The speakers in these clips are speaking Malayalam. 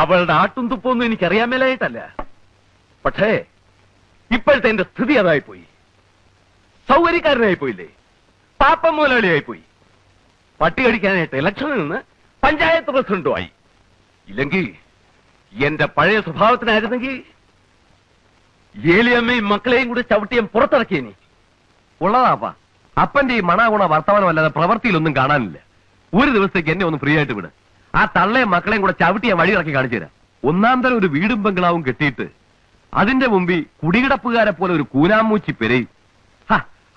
അവളുടെ ആട്ടും തുപ്പൊന്നും എനിക്കറിയാൻ മേലായിട്ടല്ല. പക്ഷേ ഇപ്പോഴത്തെ എന്റെ സ്ഥിതി അതായിപ്പോയി. സൗകര്യക്കാരനായി പോയില്ലേ, പാപ്പം മുതലാളിയായി പോയി. പട്ടി കടിക്കാനായിട്ട് ഇലക്ഷനിൽ നിന്ന് പഞ്ചായത്ത് പ്രസിഡന്റുമായി. ഇല്ലെങ്കിൽ എന്റെ പഴയ സ്വഭാവത്തിനായിരുന്നെങ്കിൽ ഏലിയമ്മയും മക്കളെയും കൂടി ചവിട്ടിയും പുറത്തിറക്കിയേനി. ഉള്ളതാപ്പാ, അപ്പന്റെ ഈ മണാഗുണ വർത്തമാനമല്ലാതെ പ്രവൃത്തിയിലൊന്നും കാണാനില്ല. ഒരു ദിവസത്തേക്ക് എന്നെ ഒന്ന് ഫ്രീ ആയിട്ട് വിട്. ആ തള്ളയും മക്കളെയും കൂടെ ചവിട്ടി ഞാൻ വഴിയിറക്കി കാണിച്ചു തരാം. ഒന്നാം തരം ഒരു വീടും ബംഗ്ലാവും കെട്ടിയിട്ട് അതിന്റെ മുമ്പിൽ കുടികിടപ്പുകാരെ പോലെ ഒരു കൂനാമൂച്ചി പെരയും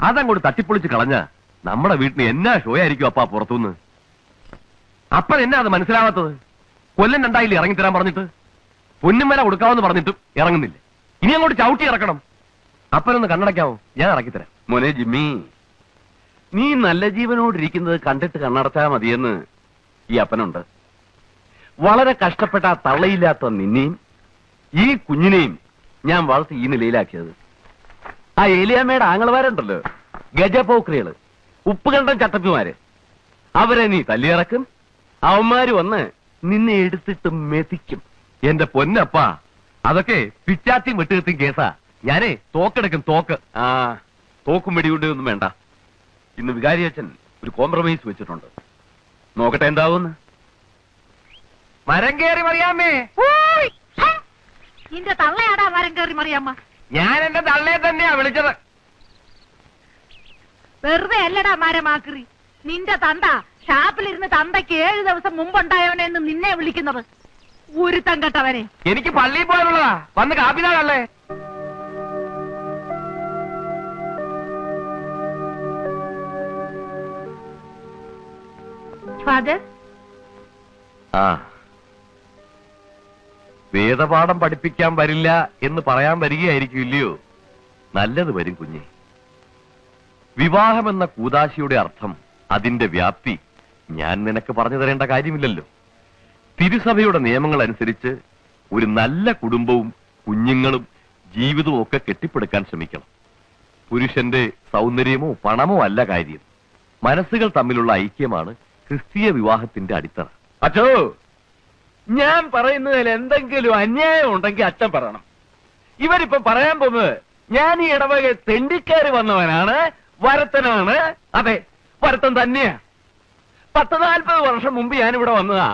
അതങ്ങോട്ട് തട്ടിപ്പൊളിച്ച് കളഞ്ഞ നമ്മുടെ വീട്ടിന് എന്നാ ഷോ ആയിരിക്കും അപ്പാ പുറത്തുനിന്ന്. അപ്പൻ എന്നാ അത് മനസ്സിലാവാത്തത്? കൊല്ലം രണ്ടായില്ലേ ഇറങ്ങിത്തരാൻ പറഞ്ഞിട്ട്? പൊന്നുമല കൊടുക്കാമെന്ന് പറഞ്ഞിട്ടും ഇറങ്ങുന്നില്ല. ഇനി അങ്ങോട്ട് ചവിട്ടി ഇറക്കണം. അപ്പനൊന്ന് കണ്ണടയ്ക്കാമോ? ഞാൻ ഇറക്കിത്തരാം. മോനെ ജിമ്മി, നീ നല്ല ജീവനോടിരിക്കുന്നത് കണ്ടിട്ട് കണ്ണടച്ചാൽ മതിയെന്ന് ഈ അപ്പനുണ്ട്. വളരെ കഷ്ടപ്പെട്ട ആ തള്ളയില്ലാത്ത നിന്നെയും ഈ കുഞ്ഞിനെയും ഞാൻ വളർത്തി ഈ നിലയിലാക്കിയത്. ആ ഏലിയാമ്മയുടെ ആങ്ങളമാരുണ്ടല്ലോ, ഗജപോക്രികള്, ഉപ്പുകണ്ടം ചട്ടപ്പിമാര്, അവരെ നീ തല്ലിയിറക്കും. അവന്മാര് വന്ന് നിന്നെ എടുത്തിട്ട് മെതിക്കും. എന്റെ പൊന്നപ്പാ, അതൊക്കെ പിച്ചാത്തിയും വെട്ടുകത്തിയും കേസാ. ഞാനേ തോക്കെടുക്കും, തോക്ക്. ആ തോക്കും വെടികൊണ്ട് ഒന്നും വേണ്ട. ഇന്ന് വികാരി അച്ഛൻ ഒരു കോംപ്രമൈസ് വെച്ചിട്ടുണ്ട്. നോക്കട്ടെ എന്താവുന്ന്. മരം കയറി മറിയാമ്മേ. നിന്റെ തള്ളയാടാ മരം കയറി മറിയാമ്മ. ഞാൻ എന്റെ തള്ളയെ തന്നെയാ വിളിച്ചത്. വെറുതെ അല്ലടാ മരമാക്രി. നിന്റെ തന്ത ഷാപ്പിലിരുന്ന് തന്തയ്ക്ക് 7 ദിവസം മുമ്പുണ്ടായവനെ എന്ന് നിന്നെ വിളിക്കുന്നത്. ഒരുത്തം കെട്ടവനെ. എനിക്ക് പള്ളിയിൽ പോയാലുള്ളതാ. വന്ന് കാപ്പിതാളല്ലേ? ഫാദർ, ആ, വേദപാഠം പഠിപ്പിക്കാൻ വരില്ല എന്ന് പറയാൻ വരികയായിരിക്കും, ഇല്ലയോ? നല്ലത് വരും കുഞ്ഞെ. വിവാഹമെന്ന കൂദാശിയുടെ അർത്ഥം, അതിന്റെ വ്യാപ്തി ഞാൻ നിനക്ക് പറഞ്ഞു തരേണ്ട കാര്യമില്ലല്ലോ. തിരുസഭയുടെ നിയമങ്ങൾ അനുസരിച്ച് ഒരു നല്ല കുടുംബവും കുഞ്ഞുങ്ങളും ജീവിതവും ഒക്കെ കെട്ടിപ്പടുക്കാൻ ശ്രമിക്കണം. പുരുഷന്റെ സൗന്ദര്യമോ പണമോ അല്ല കാര്യം. മനസ്സുകൾ തമ്മിലുള്ള ഐക്യമാണ് ക്രിസ്തീയ വിവാഹത്തിന്റെ അടിത്തറ. അച്ഛോ, ഞാൻ പറയുന്നതിൽ എന്തെങ്കിലും അന്യായം ഉണ്ടെങ്കിൽ അച്ഛൻ പറയണം. ഇവരിപ്പോ പറയാൻ പോകുന്നത് ഞാൻ ഈ ഇടവക തെണ്ടിക്കയറി വന്നവനാണ്, വരത്തനാണ്. അതെ, വരത്തൻ തന്നെയാ. 40-40 വർഷം മുമ്പ് ഞാനിവിടെ വന്നതാ.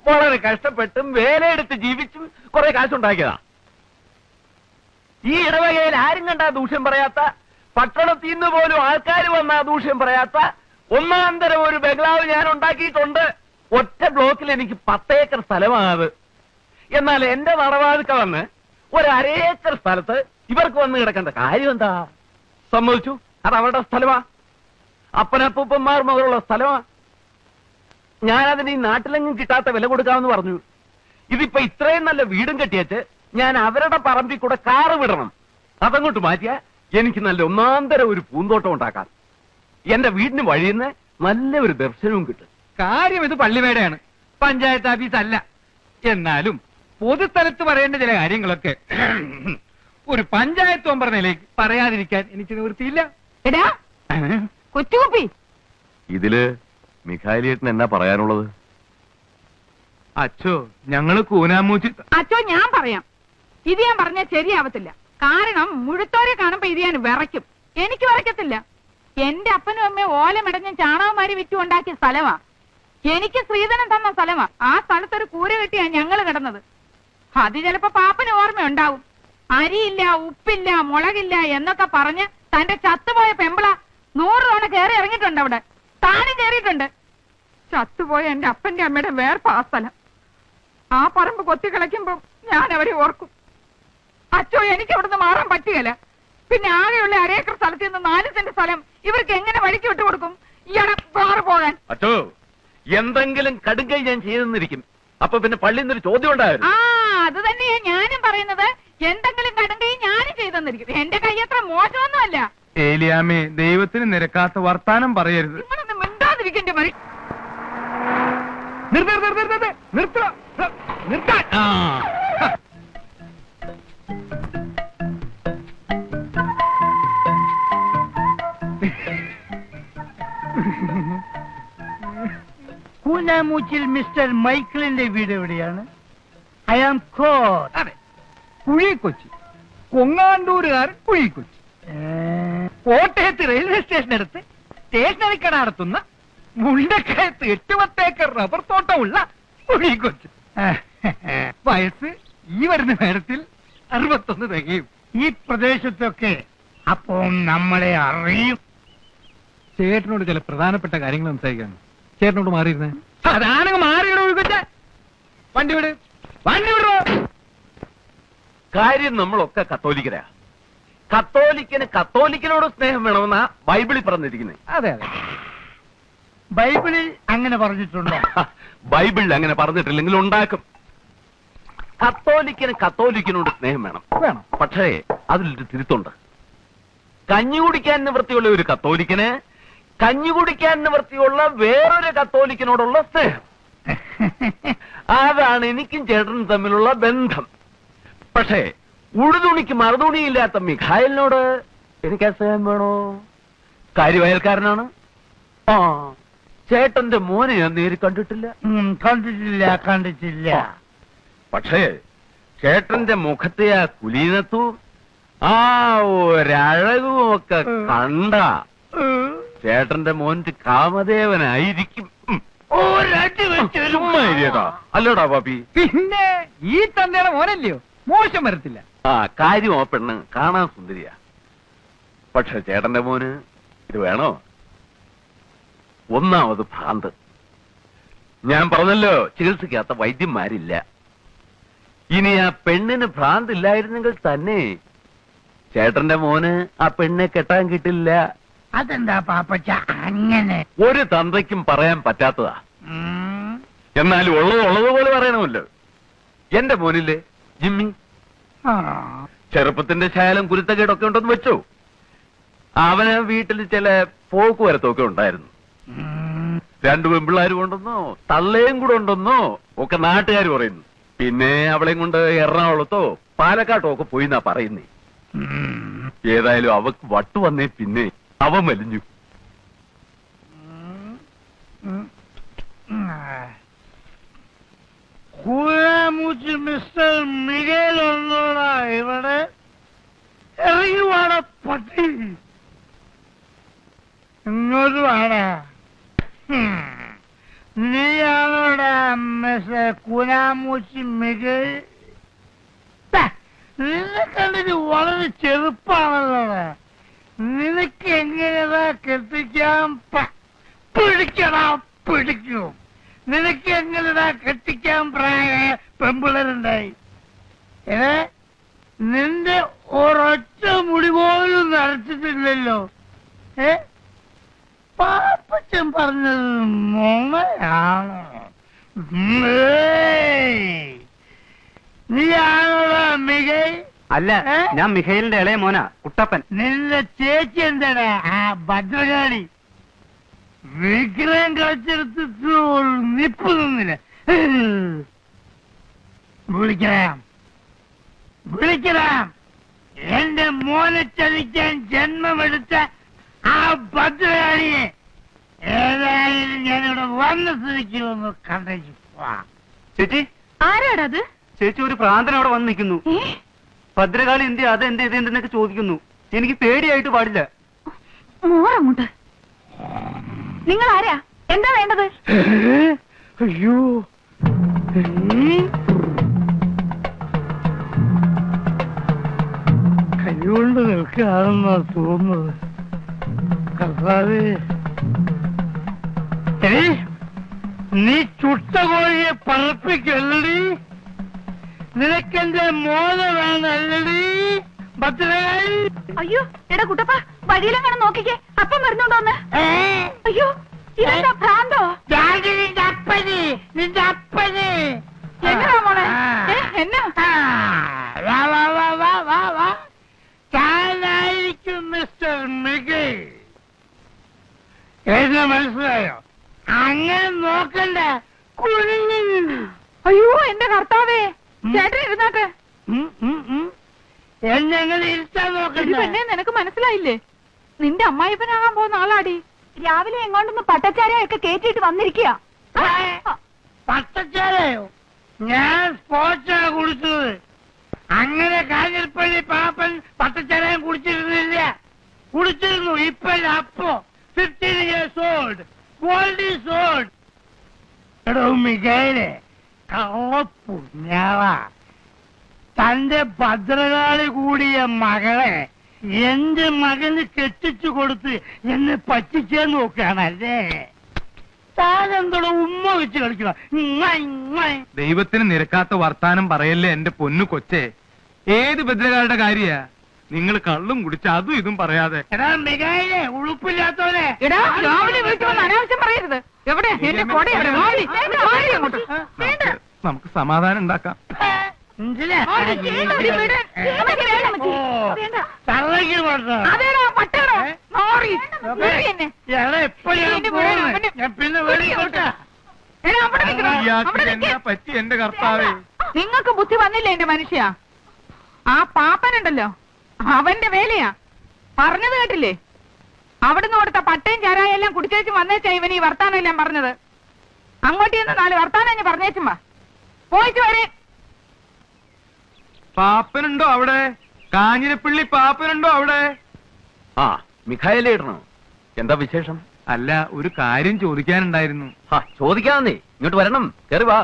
വളരെ കഷ്ടപ്പെട്ടും വേലയെടുത്ത് ജീവിച്ചും കുറെ കാശുണ്ടാക്കിയതാ. ഈ ഇടവകയിൽ ആരും കണ്ടാ ദൂഷ്യം പറയാത്ത, പട്ടണത്തിൽ നിന്ന് പോലും ആൾക്കാർ വന്നാ ദൂഷ്യം പറയാത്ത ഒന്നാന്തരം ഒരു ബംഗ്ലാവ് ഞാൻ ഉണ്ടാക്കിയിട്ടുണ്ട്. ഒറ്റ ബ്ലോക്കിൽ എനിക്ക് 10 ഏക്കർ സ്ഥലമാണത്. എന്നാൽ എന്റെ നടവാതിക്ക വന്ന് ഒരു 1/2 ഏക്കർ സ്ഥലത്ത് ഇവർക്ക് വന്ന് കിടക്കേണ്ട കാര്യം എന്താ? സമ്മതിച്ചു, അത് അവരുടെ സ്ഥലമാ, അപ്പനപ്പൂപ്പന്മാർ മുതലുള്ള സ്ഥലമാ. ഞാനതിന് ഈ നാട്ടിലെങ്ങും കിട്ടാത്ത വില കൊടുക്കാമെന്ന് പറഞ്ഞു. ഇതിപ്പോ ഇത്രയും നല്ല വീടും കെട്ടിയച്ച് ഞാൻ അവരുടെ പറമ്പിൽ കൂടെ കാറ് വിടണം. അതങ്ങോട്ട് മാറ്റിയാ എനിക്ക് നല്ല ഒന്നാന്തരം ഒരു പൂന്തോട്ടം ഉണ്ടാക്കാം. എന്റെ വീടിന് വഴിയുന്ന നല്ല ഒരു ദർശനവും കിട്ടും. കാര്യം ഇത് പള്ളിമേടയാണ്, പഞ്ചായത്ത് ഓഫീസ് അല്ല. എന്നാലും പൊതുസ്ഥലത്ത് പറയേണ്ട ചില കാര്യങ്ങളൊക്കെ ഒരു പഞ്ചായത്ത് മെമ്പർ നിലയ്ക്ക് പറയാതിരിക്കാൻ എനിക്ക് നിവൃത്തിയില്ല. എടാ കൊച്ചുകുപ്പി, ഇതില് മിഖായിലേട്ടൻ എന്നാ പറയാനുള്ളത്? അച്ഛോ, ഞങ്ങള് കൂനാമൂച്ചി. അച്ചോ, ഞാൻ പറയാം. ഇത് ഞാൻ പറഞ്ഞാൽ ശരിയാവത്തില്ല. കാരണം മുഴുത്തോരെ കാണുമ്പോ ഇത് ഞാൻ വിറയ്ക്കും. എനിക്ക് വിറയ്ക്കത്തില്ല. എന്റെ അപ്പനും അമ്മയും ഓലമിടഞ്ഞ ചാണകമാരി വിറ്റു ഉണ്ടാക്കിയ സ്ഥലമാ. എനിക്ക് ശ്രീധരൻ തന്ന സ്ഥലമാ. ആ സ്ഥലത്തൊരു കൂര കെട്ടിയാ ഞങ്ങള് കിടന്നത്. അത് ചിലപ്പോ പാപ്പന് ഓർമ്മയുണ്ടാവും. അരിയില്ല, ഉപ്പില്ല, മുളകില്ല എന്നൊക്കെ പറഞ്ഞ് തന്റെ ചത്തുപോയ പെമ്പിള 100 തവണ കയറി ഇറങ്ങിയിട്ടുണ്ട്. അവിടെ താനും കയറിയിട്ടുണ്ട്. ചത്തുപോയ എന്റെ അപ്പന്റെ അമ്മയുടെ വേർപ്പ് ആ സ്ഥലം. ആ പറമ്പ് കൊത്തിക്കളയ്ക്കുമ്പോ ഞാൻ അവരെ ഓർക്കും. അച്ചോ, എനിക്ക് അവിടുന്ന് മാറാൻ പറ്റുകയില്ല. പിന്നെ ആകെയുള്ള 1/2 ഏക്കർ സ്ഥലത്ത് നിന്ന് 4 സെന്റ് സ്ഥലം ഇവർക്ക് എങ്ങനെ വഴിക്ക് വിട്ടുകൊടുക്കും? ഇയാളെ വേറെ പോകാൻ. അച്ചോ, എന്തെങ്കിലും കടുങ്കൈ ഞാൻ ചെയ്തെന്നിരിക്കും. അപ്പൊ പിന്നെ പള്ളിയിൽ നിന്നൊരു ചോദ്യം ഉണ്ടായിരുന്നു. ആ, അത് തന്നെയാ ഞാനും പറയുന്നത്. എന്തെങ്കിലും കടുങ്കൈ ഞാനും ചെയ്തെന്നിരിക്കും. എന്റെ കൈ അത്ര മോശമൊന്നുമല്ല. ഏലിയാമേ, ദൈവത്തിന് നിരക്കാത്ത വർത്താനം പറയരുത്. നിങ്ങളൊന്നും മിണ്ടാതിരിക്കണ്ടേ മതി. കൂനാമൂച്ചിൽ മിസ്റ്റർ മൈക്കിളിന്റെ വീട് എവിടെയാണ്? I am caught. അതെ, കുഴിക്കൊച്ചി. കൊങ്ങാണ്ടൂരുകാരൻ കുഴിക്കൊച്ചി. കോട്ടയത്ത് റെയിൽവേ സ്റ്റേഷനടുത്ത് സ്റ്റേഷനറി കട നടത്തുന്ന മുണ്ടക്കയത്ത് 8-10 ഏക്കർ റബ്ബർ തോട്ടമുള്ള കുഴിക്കൊച്ചി. വയസ്സ് ഈ വരുന്ന നേരത്തിൽ 61 തികയും. ഈ പ്രദേശത്തൊക്കെ അപ്പം നമ്മളെ അറിയും. ചേട്ടനോട് ചില പ്രധാനപ്പെട്ട കാര്യങ്ങൾ സംസാരിക്കാൻ. ചേട്ടനോട് മാറിയിരുന്നേ. അതാണെങ്കിൽ മാറിയിടോ കൊച്ച. വണ്ടി വിട്, വണ്ടി വിടോ. കാര്യം നമ്മളൊക്കെ കത്തോലിക്കരാ. കത്തോലിക്കനോട് സ്നേഹം വേണമെന്നാ ബൈബിളിൽ പറഞ്ഞിരിക്കുന്നത്. അതെ അതെ, ബൈബിളിൽ അങ്ങനെ പറഞ്ഞിട്ടുണ്ടോ? ബൈബിളിൽ അങ്ങനെ പറഞ്ഞിട്ടില്ലെങ്കിൽ ഉണ്ടാക്കും. കത്തോലിക്കനോട് സ്നേഹം വേണം. വേണം. പക്ഷേ അതിലൊരു തിരുത്തുണ്ട്. കഞ്ഞി കുടിക്കാൻ നിവൃത്തിയുള്ള ഒരു കത്തോലിക്കന് കഞ്ഞി കുടിക്കാൻ നിവൃത്തിയുള്ള വേറൊരു കത്തോലിക്കനോടുള്ള സ്നേഹം. അതാണ് എനിക്കും ചേട്ടനും തമ്മിലുള്ള ബന്ധം. പക്ഷേ ഉടുതുണിക്ക് മറുതുണിയില്ലാത്ത മിഖായലിനോട് എനിക്ക് സ്നേഹം വേണോ? കാര്യവയൽക്കാരനാണ്. ആ, ചേട്ടന്റെ മോനെ ഞാൻ നേരി കണ്ടിട്ടില്ല. കണ്ടിട്ടില്ല. പക്ഷേ ചേട്ടന്റെ മുഖത്തെ ആ കുലീനത്തും ആ ഒരഴകും ഒക്കെ കണ്ട ചേട്ടന്റെ മോന്റെ കാമദേവനായിരിക്കും. ചുമ്മാ ഇരിയടാ. അല്ലോടാ പാപ്പി. പിന്നെ ഈ തന്തയുടെ മോനല്ലയോ, മോശം വരത്തില്ല. ആ കാര്യം ആ പെണ്ണ് കാണാൻ സുന്ദരിയാ. പക്ഷെ ചേട്ടന്റെ മോന് ഇത് വേണോ? ഒന്നാമത് ഭ്രാന്ത്. ഞാൻ പറഞ്ഞല്ലോ, ചികിത്സിക്കാത്ത വൈദ്യന്മാരില്ല. ഇനി ആ പെണ്ണിന് ഭ്രാന്തില്ലായിരുന്നെങ്കിൽ തന്നെ ചേട്ടന്റെ മോന് ആ പെണ്ണെ കെട്ടാൻ കിട്ടില്ല. അതെന്താ പാപ്പച്ച അങ്ങനെ? ഒരു തന്തയ്ക്കും പറയാൻ പറ്റാത്തതാ. എന്നാലും ഉള്ളതുപോലെ പറയണമല്ലോ. എന്റെ മോനില്ലേ ജിമ്മി, ചെറുപ്പത്തിന്റെ ശാലം കുരുത്തക്കേടൊക്കെ ഉണ്ടെന്ന് വെച്ചോ. അവന് വീട്ടിൽ ചില പോക്ക് വരത്തൊക്കെ ഉണ്ടായിരുന്നു. 2 പെൺപിള്ളാരും ഉണ്ടെന്നോ തള്ളയും കൂടെ ഉണ്ടെന്നോ ഒക്കെ നാട്ടുകാർ പറയുന്നു. പിന്നെ അവളെയും കൊണ്ട് എറണാകുളത്തോ പാലക്കാട്ടോ ഒക്കെ പോയി എന്നാ പറയുന്നേ. ഏതായാലും അവക്ക് വട്ടു വന്നേ പിന്നെ അവൻ വലിഞ്ഞു. മിസ്റ്റർ മിഗേൽ ഒന്നോടാ ഇവിടെ ഇറങ്ങി വാടാ പട്ടി. ഇങ്ങോട്ട് വാടാ. നീയാണോടാ മിസ്റ്റർ കുനാമൂച്ചി മിഗേൽ? നിന്നെ കണ്ടിട്ട് വളരെ ചെറുപ്പാണല്ലോ. നിനക്ക് എങ്ങനെയാ കെട്ടിക്കാൻ പിടിക്കും? നിനക്ക് എങ്ങനെയാ കെട്ടിക്കാൻ പ്രായ പെമ്പിളരുണ്ടായി? നിന്റെ ഒരൊറ്റ മുടി പോലും നരച്ചിട്ടില്ലല്ലോ. പാപ്പച്ചൻ പറഞ്ഞത് നുണയാണ്. നീയാണോടാ മികൈ? അല്ല, ഞാൻ മിഖേലിന്റെ ഇളയ മോനാ, കുട്ടപ്പൻ. നിന്റെ ചേച്ചി എന്താണ് ആ ഭദ്രകാളി? വിഗ്രഹം കളിച്ചെടുത്തിട്ട് നിപ്പ് നിന്നില്ല. വിളിക്കണം. എന്റെ മോനെ ചതിക്കാൻ ജന്മമെടുത്ത ആ ഭദ്രകാളിയെ ഏതായാലും ഞാനിവിടെ വന്ന സ്ഥിതിക്ക് ഒന്ന് കണ്ടേച്ചു. ചേച്ചി, ആരാടത്? ചേച്ചി ഒരു പ്രാന്തനവിടെ വന്ന് നിൽക്കുന്നു. ഭദ്രകാളി എന്ത് എന്തെന്നൊക്കെ ചോദിക്കുന്നു. എനിക്ക് പേടിയായിട്ട് പാടില്ല. മോറങ്ങോട്ട്. നിങ്ങൾ ആരാ? എന്താ വേണ്ടത്? അയ്യോ, കൈകൊണ്ട് നിൽക്കുകയാണെന്നാ തോന്നുന്നത്. കർത്താവേ, നീ ചുട്ട കോഴിയെ പറപ്പിക്കല്ലടി. നിനക്കെന്റെ മോന വേണല്ലടി ഭദ്രകാളി. അയ്യോ എടാ കുട്ടപ്പ, വഴിയിലെങ്ങനെ നോക്കിക്കേ, അപ്പം വരുന്നുണ്ടോന്ന്. അയ്യോ ഇതെന്താ ഭ്രാന്തോ? നിന്റെ അപ്പന് എന്നാ മോളെ? എന്നാ താനായിരിക്കും മിസ്റ്റർ മിഗേൽ. എന്നെ മനസ്സിലായോ? അങ്ങനെ നോക്കണ്ട. അയ്യോ എന്റെ കർത്താവേ, ചേട്ടൻ ഇരുന്നാട്ടെ. എന്നെങ്ങനെ ഇരുത്താൻ നോക്കണ്ട. പെണ്ണെ, നിനക്ക് മനസ്സിലായില്ലേ? നിന്റെ അമ്മായിപ്പനാകാൻ പോകുന്ന ആളാടി. രാവിലെ എങ്ങോട്ടൊന്ന് പട്ടച്ചാരയൊക്കെ കേറ്റിട്ട് വന്നിരിക്കുക. പട്ടച്ചാരയോ? ഞാൻ സ്പോർട്സ് കുടിച്ചിരുന്നു. ഇപ്പൊ അപ്പോ 15 years old. Gold is old. എടോ മികേലെ, കള്ളപ്പുണ്യാള, തന്റെ ഭദ്രകാളി കൂടിയ മകളെ എന്റെ മകന് കെട്ടിച്ചു കൊടുത്ത് എന്നെ പറ്റിച്ചേ നോക്കുകയാണല്ലേ. താനെന്തോടെ ഉമ്മ വെച്ച് കളിക്കണം. ദൈവത്തിന് നിരക്കാത്ത വർത്താനം പറയല്ലേ എന്റെ പൊന്നു കൊച്ചേ. ഏത് ഭദ്രകാളുടെ കാര്യാ? നിങ്ങൾ കള്ളും കുടിച്ച് അതും ഇതും പറയാതെ. എടാ മികേലെ, ഉളുപ്പില്ലാത്തവനെ. എടാ രാവിലെ വീട്ടിൽ വന്ന് അനാവശ്യം പറയരുത്. എവിടെ എന്റെ കൊട എവിടെ? ഓടി, ഓടി അങ്ങോട്ട്. വേണ്ട. നമുക്ക് സമാധാനം ഉണ്ടാക്കാം. എന്തിനാ? ഓടി, ഓടി വിടാൻ. അമ്മച്ചി, വേണ്ട അമ്മച്ചി. വേണ്ട. തള്ളയ്ക്ക് കൊടുത്തോ? അതേടാ പട്ടേടാ. ഓടി, വിടി എന്നെ. എടാ ഇപ്പൊ ഞാൻ എന്റെ പോണേ. വീട് ഞാൻ പിന്നെ വിളിക്കോട്ടെ. എടാ അവിടെ നിൽക്കണം. ഇയാൾക്ക് അവിടെ എന്നാ നിൽക്ക്. പറ്റി എന്റെ കർത്താവേ? നിങ്ങൾക്ക് ബുദ്ധി വന്നില്ലേ എന്റെ മനുഷ്യ? ആ പാപ്പനുണ്ടല്ലോ, അവന്റെ വേലയാ. പറഞ്ഞത് കേട്ടില്ലേ? അവിടുന്ന് കൊടുത്ത പട്ടയും ചാരായം എല്ലാം കുടിച്ചേച്ചും വന്നേച്ചാ ഇവൻ ഈ വർത്താനം എല്ലാം പറഞ്ഞത്. അങ്ങോട്ട് ചെന്ന് 4 വർത്താനം ഞാൻ പറഞ്ഞേച്ചും വാ. പോയിട്ട് വരെ. പാപ്പനുണ്ടോ അവിടെ? കാഞ്ഞിരപ്പള്ളി പാപ്പനുണ്ടോ അവിടെ? ആ മിഖായലേ ഇടണോ? എന്താ വിശേഷം? അല്ല, ഒരു കാര്യം ചോദിക്കാനുണ്ടായിരുന്നു. ചോദിക്കാന്നേ, ഇങ്ങോട്ട് വരണം, കേറി വാ.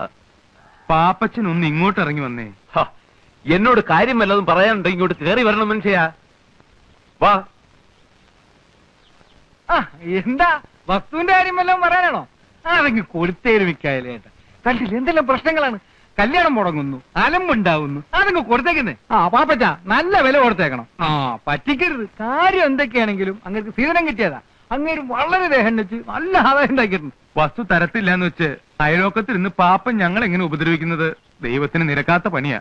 പാപ്പച്ചൻ ഒന്ന് ഇങ്ങോട്ട് ഇറങ്ങി വന്നേ. എന്നോട് കാര്യം വല്ലതും പറയാനുണ്ട്, ഇങ്ങോട്ട് കേറി വരണം മനുഷ്യാ. വാ. എന്താ വസ്തുവിന്റെ കാര്യം വല്ലതും പറയാനാണോ? അതെങ്കിൽ കൊടുത്തേരും മിക്കായാലേട്ടാ. കണ്ടില്ല എന്തെല്ലാം പ്രശ്നങ്ങളാണ്. കല്യാണം മുടങ്ങുന്നു, അലമ്പുണ്ടാവുന്നു, അതങ്ങ് കൊടുത്തേക്കുന്നേ. പാപ്പച്ച നല്ല വില കൊടുത്തേക്കണം. പറ്റിക്കരുത്. കാര്യം എന്തൊക്കെയാണെങ്കിലും അങ്ങനെ സീതനം കിട്ടിയതാ. അങ്ങേര് വളരെ ദേഹം വെച്ച് നല്ല ആദായം ഉണ്ടാക്കിയിട്ടുണ്ട്. വസ്തു തരത്തില്ല എന്ന് വെച്ച് അയലോക്കത്തിൽ നിന്ന് പാപ്പൻ ഞങ്ങൾ എങ്ങനെ ഉപദ്രവിക്കുന്നത് ദൈവത്തിന് നിരക്കാത്ത പണിയാ.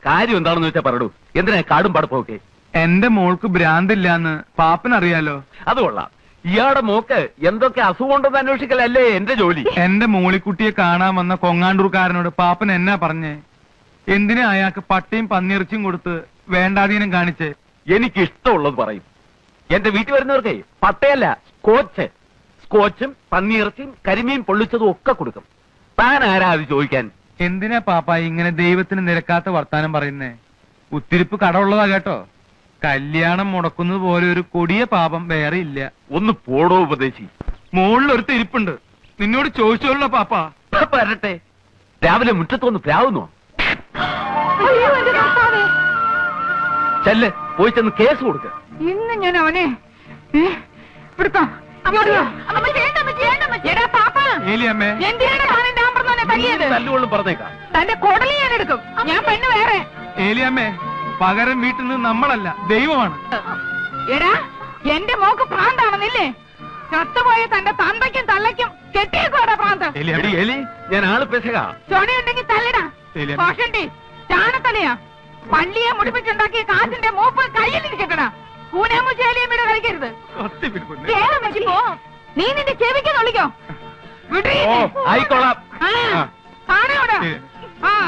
കാര്യം എന്താണെന്ന് വെച്ചാ പറയൂ. എന്തിനാ കാടും പടപ്പൊക്കെ? എന്റെ മോൾക്ക് ഭ്രാന്തില്ലാന്ന് പാപ്പനറിയാലോ. അത് കൊള്ളാം. ഇയാളുടെ മോക്ക് എന്തൊക്കെ അസുഖമുണ്ടെന്ന് അന്വേഷിക്കലല്ലേ എന്റെ ജോലി. എന്റെ മോളിക്കുട്ടിയെ കാണാൻ വന്ന കൊങ്ങാണ്ടൂർക്കാരനോട് പാപ്പൻ എന്നാ പറഞ്ഞേ? എന്തിനാ അയാൾക്ക് പട്ടിയും പന്നിയിറച്ചിയും കൊടുത്ത് വേണ്ടാധീനം കാണിച്ച്? എനിക്ക് ഇഷ്ടമുള്ളത് പറയും. എന്റെ വീട്ടിൽ വരുന്നവർക്കേ പട്ടയല്ല, സ്കോച്ചും പന്നിയിറച്ചിയും കരിമീൻ പൊള്ളിച്ചതും ഒക്കെ കൊടുക്കും. താൻ ആരാ അത് ചോദിക്കാൻ? എന്തിനാ പാപ്പ ഇങ്ങനെ ദൈവത്തിന് നിരക്കാത്ത വർത്താനം പറയുന്നേ? ഉത്തിരിപ്പ് കടമുള്ളതാ കേട്ടോ. കല്യാണം മുടക്കുന്നത് പോലെ ഒരു കൊടിയ പാപം വേറെ ഇല്ല. ഒന്ന് പോടോ ഉപദേശി. മുകളിൽ ഒരു തിരിപ്പുണ്ട്, നിന്നോട് ചോദിച്ചോളൂ പാപ്പ. വരട്ടെ. രാവിലെ മുറ്റത്തൊന്ന് പ്രാവുന്നോ? അയ്യോ എന്റെ കർത്താവേ. ചെല്ല്, പോയി ചെന്ന് കേസ് കൊടുക്ക. ഇന്ന് ഞാൻ അവനെ ഇവിടുത്തെ ഏലിയമ്മേ, തല്ലുകൊള്ളും പറഞ്ഞേക്കാം. തന്റെ കൊടലി ഞാൻ എടുക്കും. ഞാൻ പെണ്ണ് വേറെ. ഏലിയമ്മേ, പകരം വീട്ടിൽ നിന്ന് നമ്മളല്ല ദൈവമാണ്. എടാ എന്റെ മോക്ക് പ്രാന്താണെന്നില്ലേ? ചത്തുപോയ തന്റെ തന്തയ്ക്കും തള്ളയ്ക്കും കെട്ടിയേക്കോടാ പ്രാന്ത്. എടി എലി, ഞാൻ ആള് പെശക. ചൊണയുണ്ടെങ്കിൽ തല്ലടാ. ശരിയാ. കോഷണ്ടി ചാണത്തലയാ. പള്ളിയെ മുടിപ്പിച്ചുണ്ടാക്കിയ കാശിന്റെ മൂപ്പ് കയ്യിലിരിക്കട്ടടാ. കൂനാമുചേലിയമ്മയുടെ കളിക്കരുത്. വേഗം വെച്ച് പോ. നീ നിന്റെ ചെവിക്ക് തൊള്ളിക്കോ. ആയിക്കോളാം. കാണാ. ആ